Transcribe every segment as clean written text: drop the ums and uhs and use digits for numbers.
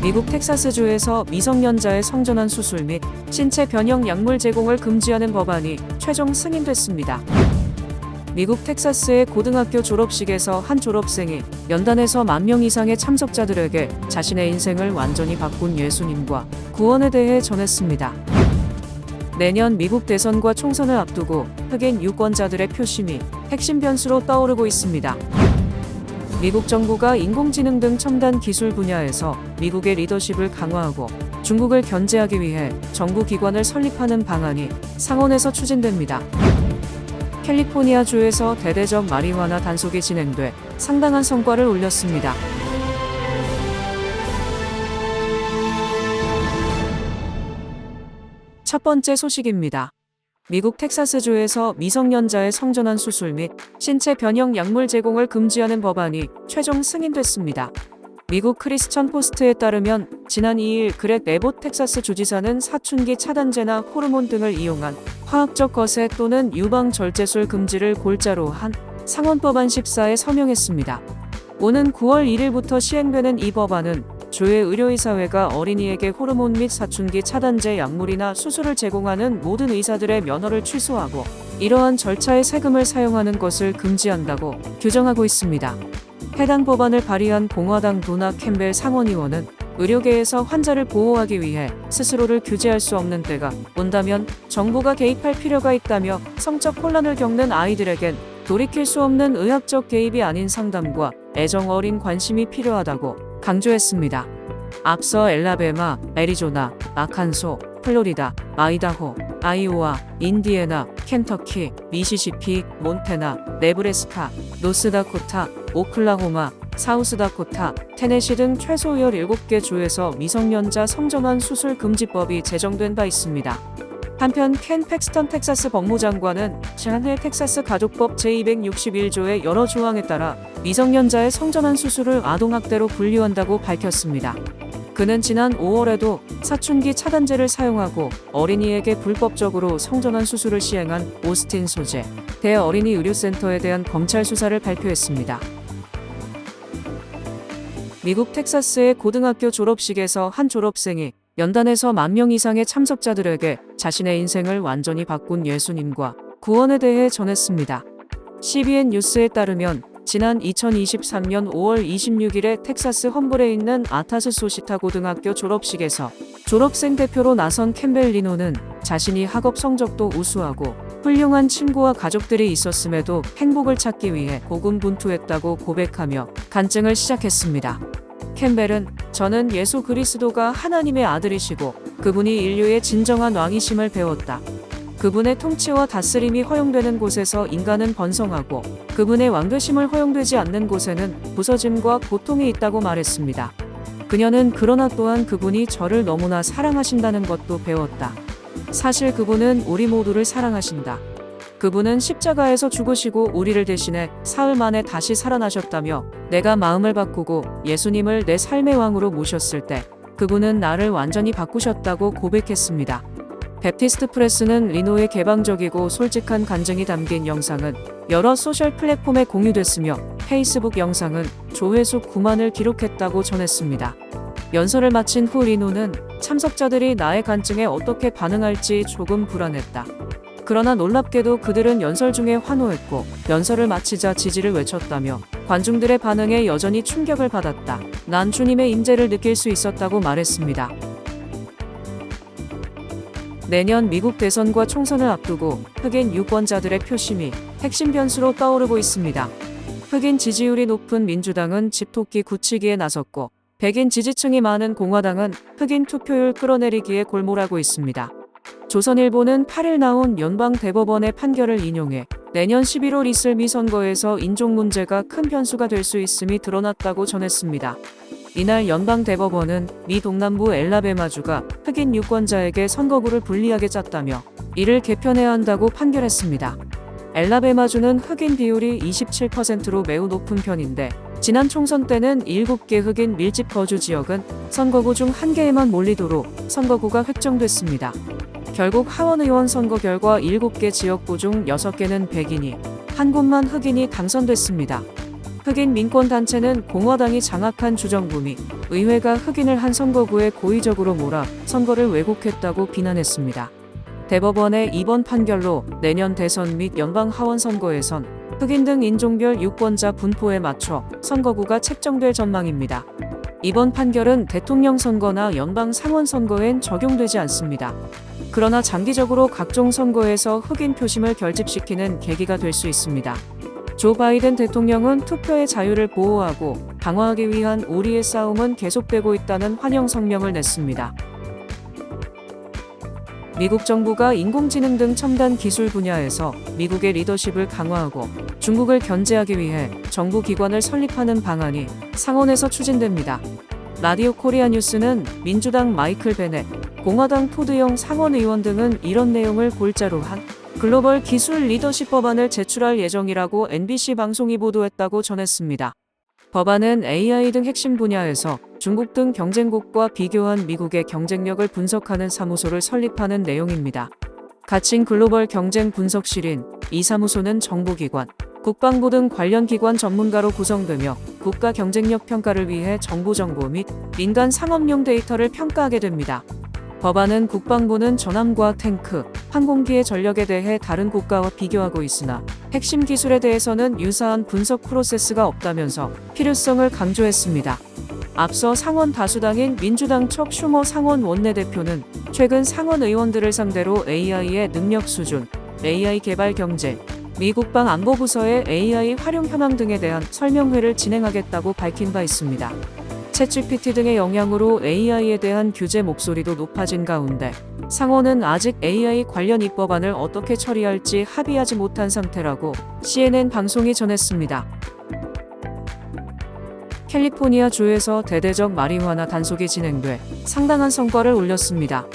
미국 텍사스주에서 미성년자의 성전환 수술 및 신체 변형 약물 제공을 금지하는 법안이 최종 승인됐습니다. 미국 텍사스의 고등학교 졸업식에서 한 졸업생이 연단에서 10,000명 이상의 참석자들에게 자신의 인생을 완전히 바꾼 예수님과 구원에 대해 전했습니다. 내년 미국 대선과 총선을 앞두고 흑인 유권자들의 표심이 핵심 변수로 떠오르고 있습니다. 미국 정부가 인공지능 등 첨단 기술 분야에서 미국의 리더십을 강화하고 중국을 견제하기 위해 정부 기관을 설립하는 방안이 상원에서 추진됩니다. 캘리포니아주에서 대대적 마리화나 단속이 진행돼 상당한 성과를 올렸습니다. 첫 번째 소식입니다. 미국 텍사스주에서 미성년자의 성전환 수술 및 신체 변형 약물 제공을 금지하는 법안이 최종 승인됐습니다. 미국 크리스천 포스트에 따르면 지난 2일 그렉 에봇 텍사스 주지사는 사춘기 차단제나 호르몬 등을 이용한 화학적 거세 또는 유방 절제술 금지를 골자로 한 상원법안 14에 서명했습니다. 오는 9월 1일부터 시행되는 이 법안은 주의 의료의사회가 어린이에게 호르몬 및 사춘기 차단제 약물이나 수술을 제공하는 모든 의사들의 면허를 취소하고 이러한 절차에 세금을 사용하는 것을 금지한다고 규정하고 있습니다. 해당 법안을 발의한 공화당 도나 캠벨 상원의원은 의료계에서 환자를 보호하기 위해 스스로를 규제할 수 없는 때가 온다면 정부가 개입할 필요가 있다며 성적 혼란을 겪는 아이들에겐 돌이킬 수 없는 의학적 개입이 아닌 상담과 애정 어린 관심이 필요하다고 강조했습니다. 앞서 엘라베마, 애리조나, 아칸소, 플로리다, 아이다호, 아이오와, 인디애나, 켄터키, 미시시피, 몬태나, 네브래스카, 노스다코타, 오클라호마, 사우스다코타, 테네시 등 최소 17개 주에서 미성년자 성전환 수술 금지법이 제정된 바 있습니다. 한편 켄 팩스턴 텍사스 법무장관은 지난해 텍사스 가족법 제261조의 여러 조항에 따라 미성년자의 성전환 수술을 아동학대로 분류한다고 밝혔습니다. 그는 지난 5월에도 사춘기 차단제를 사용하고 어린이에게 불법적으로 성전환 수술을 시행한 오스틴 소재 대어린이 의료센터에 대한 검찰 수사를 발표했습니다. 미국 텍사스의 고등학교 졸업식에서 한 졸업생이 연단에서 10,000명 이상의 참석자들에게 자신의 인생을 완전히 바꾼 예수님과 구원에 대해 전했습니다. CBN 뉴스에 따르면 지난 2023년 5월 26일에 텍사스 험블에 있는 아타스 소시타 고등학교 졸업식에서 졸업생 대표로 나선 캠벨 리노는 자신이 학업 성적도 우수하고 훌륭한 친구와 가족들이 있었음에도 행복을 찾기 위해 고군분투했다고 고백하며 간증을 시작했습니다. 캠벨은 저는 예수 그리스도가 하나님의 아들이시고 그분이 인류의 진정한 왕이심을 배웠다. 그분의 통치와 다스림이 허용되는 곳에서 인간은 번성하고 그분의 왕되심을 허용되지 않는 곳에는 부서짐과 고통이 있다고 말했습니다. 그녀는 그러나 또한 그분이 저를 너무나 사랑하신다는 것도 배웠다. 사실 그분은 우리 모두를 사랑하신다. 그분은 십자가에서 죽으시고 우리를 대신해 사흘 만에 다시 살아나셨다며 내가 마음을 바꾸고 예수님을 내 삶의 왕으로 모셨을 때 그분은 나를 완전히 바꾸셨다고 고백했습니다. 베프티스트 프레스는 리노의 개방적이고 솔직한 간증이 담긴 영상은 여러 소셜 플랫폼에 공유됐으며 페이스북 영상은 조회수 9만을 기록했다고 전했습니다. 연설을 마친 후 리노는 참석자들이 나의 간증에 어떻게 반응할지 조금 불안했다. 그러나 놀랍게도 그들은 연설 중에 환호했고 연설을 마치자 지지를 외쳤다며 관중들의 반응에 여전히 충격을 받았다. 난 주님의 임재를 느낄 수 있었다고 말했습니다. 내년 미국 대선과 총선을 앞두고 흑인 유권자들의 표심이 핵심 변수로 떠오르고 있습니다. 흑인 지지율이 높은 민주당은 집토끼 굳히기에 나섰고 백인 지지층이 많은 공화당은 흑인 투표율 끌어내리기에 골몰하고 있습니다. 조선일보는 8일 나온 연방 대법원의 판결을 인용해 내년 11월 있을 미 선거에서 인종 문제가 큰 변수가 될 수 있음이 드러났다고 전했습니다. 이날 연방 대법원은 미 동남부 엘라베마주가 흑인 유권자에게 선거구를 불리하게 짰다며 이를 개편해야 한다고 판결했습니다. 엘라베마주는 흑인 비율이 27%로 매우 높은 편인데 지난 총선 때는 7개 흑인 밀집 거주 지역은 선거구 중 1개에만 몰리도록 선거구가 획정됐습니다. 결국 하원의원 선거 결과 7개 지역구 중 6개는 백인이, 한 곳만 흑인이 당선됐습니다. 흑인 민권단체는 공화당이 장악한 주정부 및 의회가 흑인을 한 선거구에 고의적으로 몰아 선거를 왜곡했다고 비난했습니다. 대법원의 이번 판결로 내년 대선 및 연방 하원 선거에선 흑인 등 인종별 유권자 분포에 맞춰 선거구가 책정될 전망입니다. 이번 판결은 대통령 선거나 연방 상원 선거엔 적용되지 않습니다. 그러나 장기적으로 각종 선거에서 흑인 표심을 결집시키는 계기가 될 수 있습니다. 조 바이든 대통령은 투표의 자유를 보호하고 강화하기 위한 우리의 싸움은 계속되고 있다는 환영 성명을 냈습니다. 미국 정부가 인공지능 등 첨단 기술 분야에서 미국의 리더십을 강화하고 중국을 견제하기 위해 정부 기관을 설립하는 방안이 상원에서 추진됩니다. 라디오 코리아 뉴스는 민주당 마이클 베넷, 공화당 토드 영 상원 의원 등은 이런 내용을 골자로 한 글로벌 기술 리더십 법안을 제출할 예정이라고 NBC 방송이 보도했다고 전했습니다. 법안은 AI 등 핵심 분야에서 중국 등 경쟁국과 비교한 미국의 경쟁력을 분석하는 사무소를 설립하는 내용입니다. 가칭 글로벌 경쟁 분석실인 이 사무소는 정보기관, 국방부 등 관련 기관 전문가로 구성되며 국가 경쟁력 평가를 위해 정부 정보 및 민간 상업용 데이터를 평가하게 됩니다. 법안은 국방부는 전함과 탱크, 항공기의 전력에 대해 다른 국가와 비교하고 있으나 핵심 기술에 대해서는 유사한 분석 프로세스가 없다면서 필요성을 강조했습니다. 앞서 상원 다수당인 민주당 척 슈머 상원 원내대표는 최근 상원 의원들을 상대로 AI의 능력 수준, AI 개발 경제, 미 국방안보부서의 AI 활용 현황 등에 대한 설명회를 진행하겠다고 밝힌 바 있습니다. 챗GPT 등의 영향으로 AI에 대한 규제 목소리도 높아진 가운데 상원은 아직 AI 관련 입법안을 어떻게 처리할지 합의하지 못한 상태라고 CNN 방송이 전했습니다. 캘리포니아 주에서 대대적 마리화나 단속이 진행돼 상당한 성과를 올렸습니다.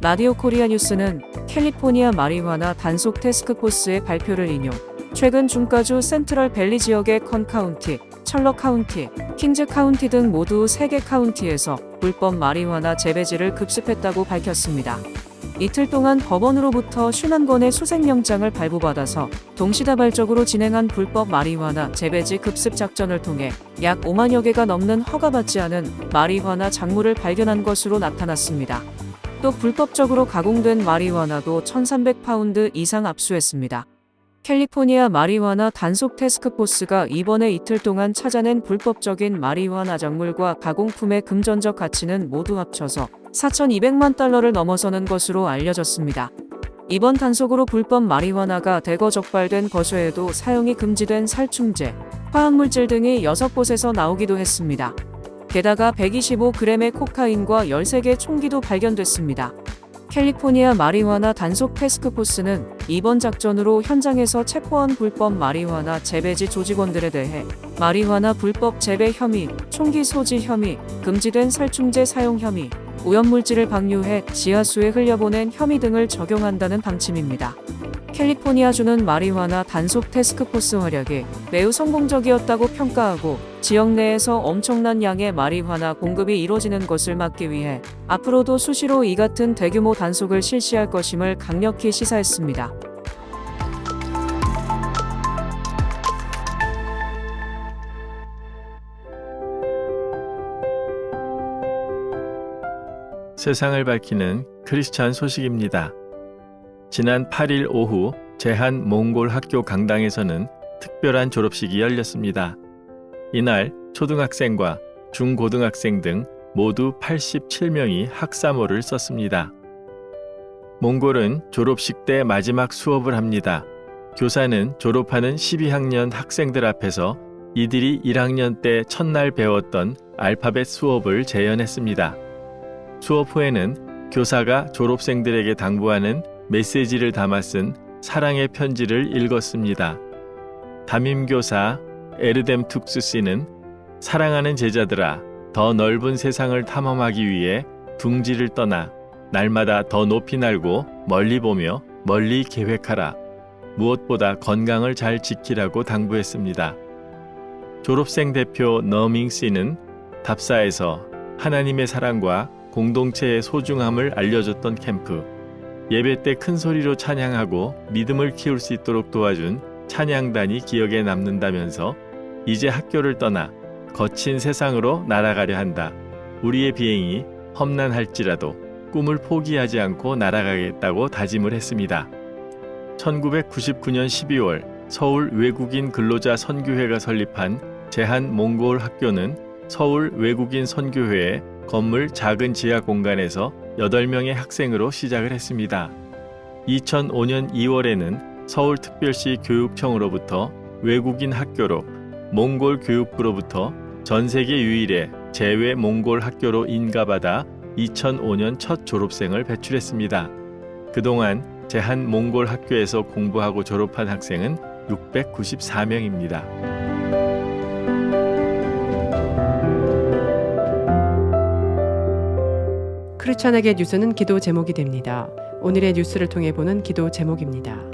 라디오 코리아 뉴스는 캘리포니아 마리화나 단속 태스크포스의 발표를 인용, 최근 중가주 센트럴 밸리 지역의 컨 카운티, 철러 카운티, 킹즈 카운티 등 모두 3개 카운티에서 불법 마리화나 재배지를 급습했다고 밝혔습니다. 이틀 동안 법원으로부터 51건의 수색영장을 발부받아서 동시다발적으로 진행한 불법 마리화나 재배지 급습 작전을 통해 약 5만여 개가 넘는 허가받지 않은 마리화나 작물을 발견한 것으로 나타났습니다. 또 불법적으로 가공된 마리화나도 1,300파운드 이상 압수했습니다. 캘리포니아 마리화나 단속 태스크포스가 이번에 이틀 동안 찾아낸 불법적인 마리화나 작물과 가공품의 금전적 가치는 모두 합쳐서 4,200만 달러를 넘어서는 것으로 알려졌습니다. 이번 단속으로 불법 마리화나가 대거 적발된 것외에도 사용이 금지된 살충제, 화학물질 등이 6곳에서 나오기도 했습니다. 게다가 125g의 코카인과 13개 총기도 발견됐습니다. 캘리포니아 마리화나 단속 태스크포스는 이번 작전으로 현장에서 체포한 불법 마리화나 재배지 조직원들에 대해 마리화나 불법 재배 혐의, 총기 소지 혐의, 금지된 살충제 사용 혐의, 오염물질을 방류해 지하수에 흘려보낸 혐의 등을 적용한다는 방침입니다. 캘리포니아주는 마리화나 단속 태스크포스 활약이 매우 성공적이었다고 평가하고 지역 내에서 엄청난 양의 마리화나 공급이 이뤄지는 것을 막기 위해 앞으로도 수시로 이 같은 대규모 단속을 실시할 것임을 강력히 시사했습니다. 세상을 밝히는 크리스찬 소식입니다. 지난 8일 오후 제한 몽골 학교 강당에서는 특별한 졸업식이 열렸습니다. 이날 초등학생과 중고등학생 등 모두 87명이 학사모를 썼습니다. 몽골은 졸업식 때 마지막 수업을 합니다. 교사는 졸업하는 12학년 학생들 앞에서 이들이 1학년 때 첫날 배웠던 알파벳 수업을 재연했습니다. 수업 후에는 교사가 졸업생들에게 당부하는 메시지를 담아 쓴 사랑의 편지를 읽었습니다. 담임교사 에르뎀 툭스 씨는 사랑하는 제자들아, 더 넓은 세상을 탐험하기 위해 둥지를 떠나 날마다 더 높이 날고 멀리 보며 멀리 계획하라. 무엇보다 건강을 잘 지키라고 당부했습니다. 졸업생 대표 너밍 씨는 답사에서 하나님의 사랑과 공동체의 소중함을 알려줬던 캠프, 예배 때 큰 소리로 찬양하고 믿음을 키울 수 있도록 도와준 찬양단이 기억에 남는다면서 이제 학교를 떠나 거친 세상으로 날아가려 한다. 우리의 비행이 험난할지라도 꿈을 포기하지 않고 날아가겠다고 다짐을 했습니다. 1999년 12월 서울 외국인 근로자 선교회가 설립한 제한 몽골 학교는 서울 외국인 선교회의 건물 작은 지하 공간에서 8명의 학생으로 시작을 했습니다. 2005년 2월에는 서울특별시 교육청으로부터 외국인 학교로 몽골 교육부로부터 전 세계 유일의 제외 몽골 학교로 인가받아 2005년 첫 졸업생을 배출했습니다. 그동안 제한 몽골 학교에서 공부하고 졸업한 학생은 694명입니다. 크리스찬에게 뉴스는 기도 제목이 됩니다. 오늘의 뉴스를 통해 보는 기도 제목입니다.